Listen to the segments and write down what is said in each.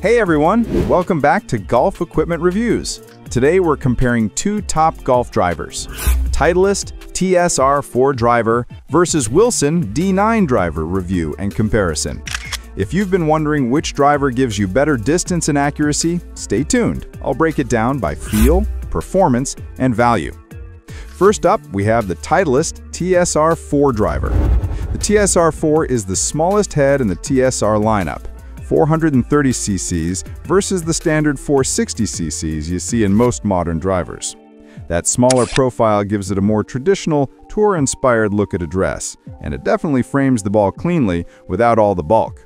Hey everyone, welcome back to Golf Equipment Reviews. Today we're comparing two top golf drivers, Titleist TSR4 driver versus Wilson D9 driver review and comparison. If you've been wondering which driver gives you better distance and accuracy, stay tuned. I'll break it down by feel, performance, and value. First up, we have the Titleist TSR4 driver. The TSR4 is the smallest head in the TSR lineup, 430 cc's versus the standard 460 cc's you see in most modern drivers. That smaller profile gives it a more traditional, tour-inspired look at address, and it definitely frames the ball cleanly without all the bulk.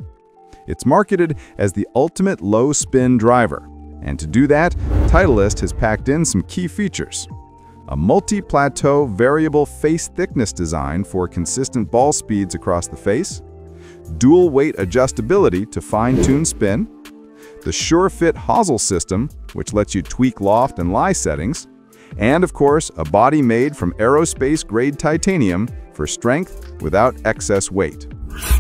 It's marketed as the ultimate low-spin driver, and to do that, Titleist has packed in some key features. A multi-plateau variable face thickness design for consistent ball speeds across the face, dual weight adjustability to fine-tune spin, the SureFit hosel system, which lets you tweak loft and lie settings, and of course, a body made from aerospace-grade titanium for strength without excess weight.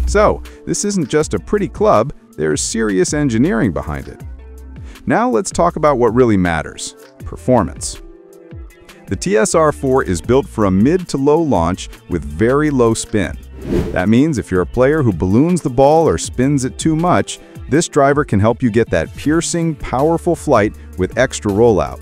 So, this isn't just a pretty club, there's serious engineering behind it. Now let's talk about what really matters: performance. The TSR4 is built for a mid to low launch with very low spin. That means if you're a player who balloons the ball or spins it too much, this driver can help you get that piercing, powerful flight with extra rollout.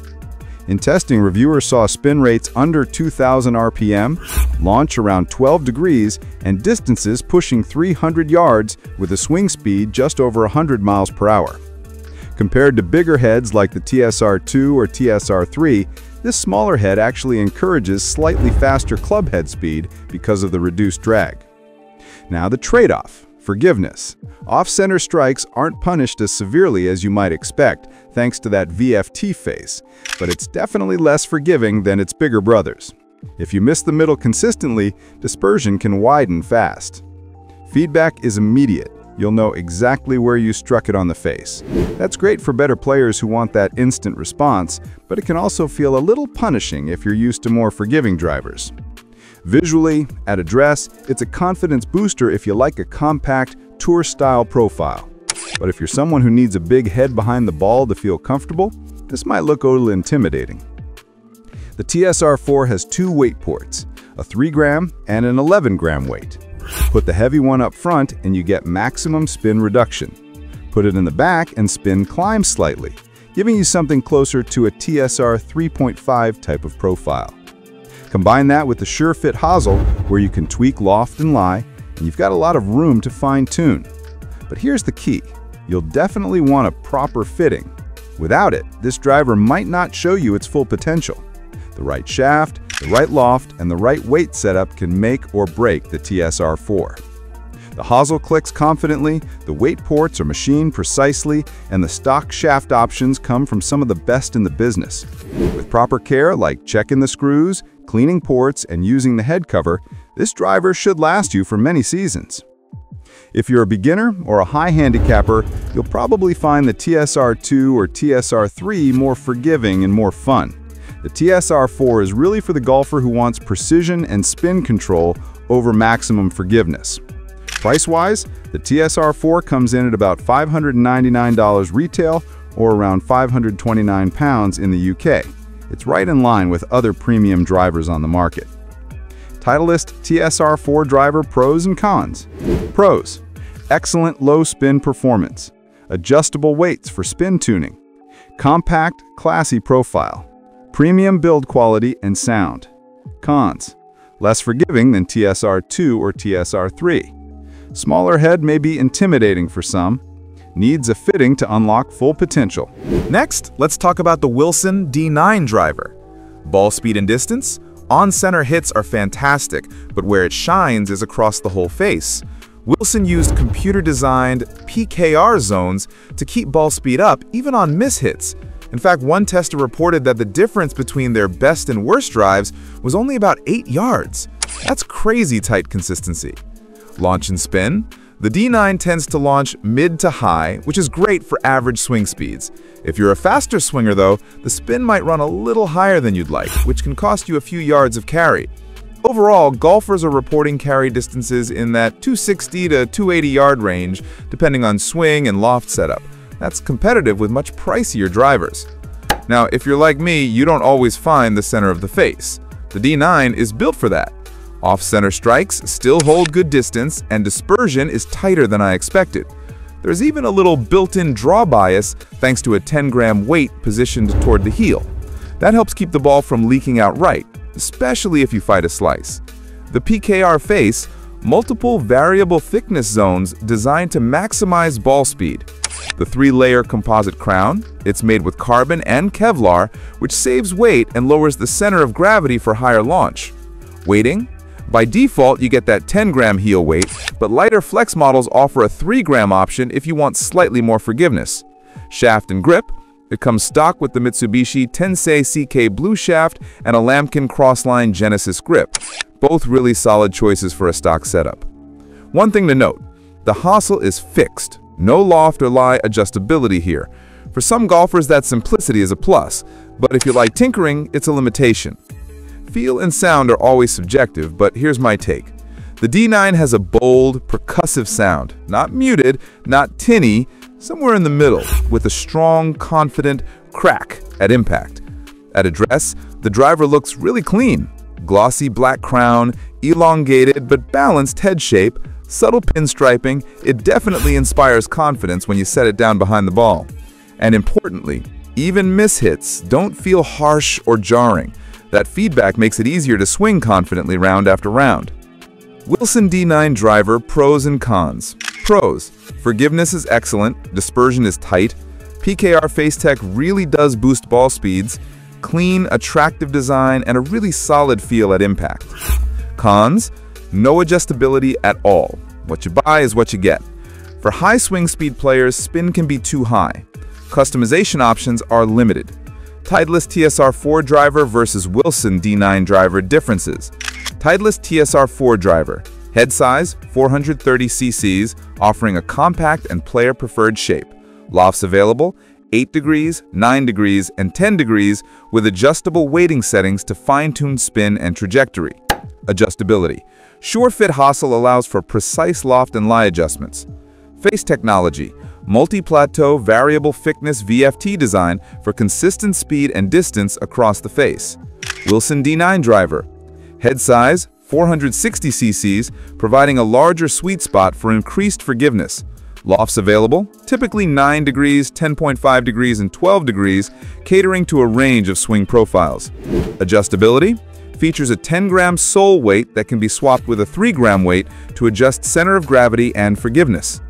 In testing, reviewers saw spin rates under 2,000 RPM, launch around 12 degrees, and distances pushing 300 yards with a swing speed just over 100 miles per hour. Compared to bigger heads like the TSR2 or TSR3, this smaller head actually encourages slightly faster club head speed because of the reduced drag. Now the trade-off: forgiveness. Off-center strikes aren't punished as severely as you might expect, thanks to that VFT face, but it's definitely less forgiving than its bigger brothers. If you miss the middle consistently, dispersion can widen fast. Feedback is immediate. You'll know exactly where you struck it on the face. That's great for better players who want that instant response, but it can also feel a little punishing if you're used to more forgiving drivers. Visually, at address, it's a confidence booster if you like a compact, tour-style profile. But if you're someone who needs a big head behind the ball to feel comfortable, this might look a little intimidating. The TSR4 has two weight ports, a 3-gram and an 11-gram weight. Put the heavy one up front and you get maximum spin reduction. Put it in the back and spin climbs slightly, giving you something closer to a TSR 3.5 type of profile. Combine that with the SureFit hosel, where you can tweak loft and lie, and you've got a lot of room to fine-tune. But here's the key: you'll definitely want a proper fitting. Without it, this driver might not show you its full potential. The right shaft, the right loft, and the right weight setup can make or break the TSR4. The hosel clicks confidently, the weight ports are machined precisely, and the stock shaft options come from some of the best in the business. With proper care, like checking the screws, cleaning ports, and using the head cover, this driver should last you for many seasons. If you're a beginner or a high handicapper, you'll probably find the TSR2 or TSR3 more forgiving and more fun. The TSR4 is really for the golfer who wants precision and spin control over maximum forgiveness. Price-wise, the TSR4 comes in at about $599 retail or around £529 in the UK. It's right in line with other premium drivers on the market. Titleist TSR4 driver pros and cons. Pros: excellent low spin performance, adjustable weights for spin tuning, compact, classy profile, premium build quality and sound. Cons: less forgiving than TSR2 or TSR3. Smaller head may be intimidating for some. Needs a fitting to unlock full potential. Next, let's talk about the Wilson D9 driver. Ball speed and distance? On-center hits are fantastic, but where it shines is across the whole face. Wilson used computer-designed PKR zones to keep ball speed up even on mishits. In fact, one tester reported that the difference between their best and worst drives was only about 8 yards. That's crazy tight consistency. Launch and spin? The D9 tends to launch mid to high, which is great for average swing speeds. If you're a faster swinger though, the spin might run a little higher than you'd like, which can cost you a few yards of carry. Overall, golfers are reporting carry distances in that 260 to 280 yard range, depending on swing and loft setup. That's competitive with much pricier drivers. Now, if you're like me, you don't always find the center of the face. The D9 is built for that. Off-center strikes still hold good distance, and dispersion is tighter than I expected. There's even a little built-in draw bias thanks to a 10-gram weight positioned toward the heel. That helps keep the ball from leaking out right, especially if you fight a slice. The PKR face, multiple variable thickness zones designed to maximize ball speed. The 3-layer composite crown, it's made with carbon and Kevlar, which saves weight and lowers the center of gravity for higher launch. Weighting? By default, you get that 10-gram heel weight, but lighter flex models offer a 3-gram option if you want slightly more forgiveness. Shaft and grip? It comes stock with the Mitsubishi Tensei CK Blue shaft and a Lamkin Crossline Genesis grip. Both really solid choices for a stock setup. One thing to note, the hosel is fixed. No loft or lie adjustability here. For some golfers, that simplicity is a plus, but if you like tinkering, it's a limitation. Feel and sound are always subjective, but here's my take. The D9 has a bold, percussive sound, not muted, not tinny, somewhere in the middle, with a strong, confident crack at impact. At address, the driver looks really clean. Glossy black crown, elongated but balanced head shape, subtle pinstriping, it definitely inspires confidence when you set it down behind the ball. And importantly, even mishits don't feel harsh or jarring. That feedback makes it easier to swing confidently round after round. Wilson D9 driver pros and cons. Pros: forgiveness is excellent, dispersion is tight, PKR face tech really does boost ball speeds, clean, attractive design, and a really solid feel at impact. Cons: no adjustability at all. What you buy is what you get. For high swing speed players, spin can be too high. Customization options are limited. Titleist TSR4 driver versus Wilson D9 driver differences. Titleist TSR4 driver. Head size, 430 cc's, offering a compact and player-preferred shape. Lofts available, 8 degrees, 9 degrees, and 10 degrees with adjustable weighting settings to fine-tune spin and trajectory. Adjustability. Sure-fit hosel allows for precise loft and lie adjustments. Face technology. Multi-plateau variable thickness VFT design for consistent speed and distance across the face. Wilson D9 driver. Head size, 460 cc's, providing a larger sweet spot for increased forgiveness. Lofts available, typically 9 degrees, 10.5 degrees, and 12 degrees, catering to a range of swing profiles. Adjustability features a 10-gram sole weight that can be swapped with a 3-gram weight to adjust center of gravity and forgiveness.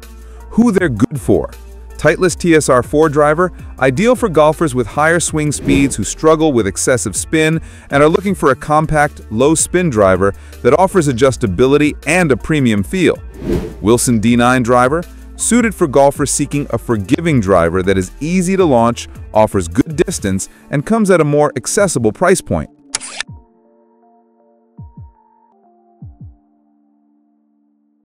Who they're good for. Titleist TSR4 driver, ideal for golfers with higher swing speeds who struggle with excessive spin and are looking for a compact, low-spin driver that offers adjustability and a premium feel. Wilson D9 driver, suited for golfers seeking a forgiving driver that is easy to launch, offers good distance, and comes at a more accessible price point.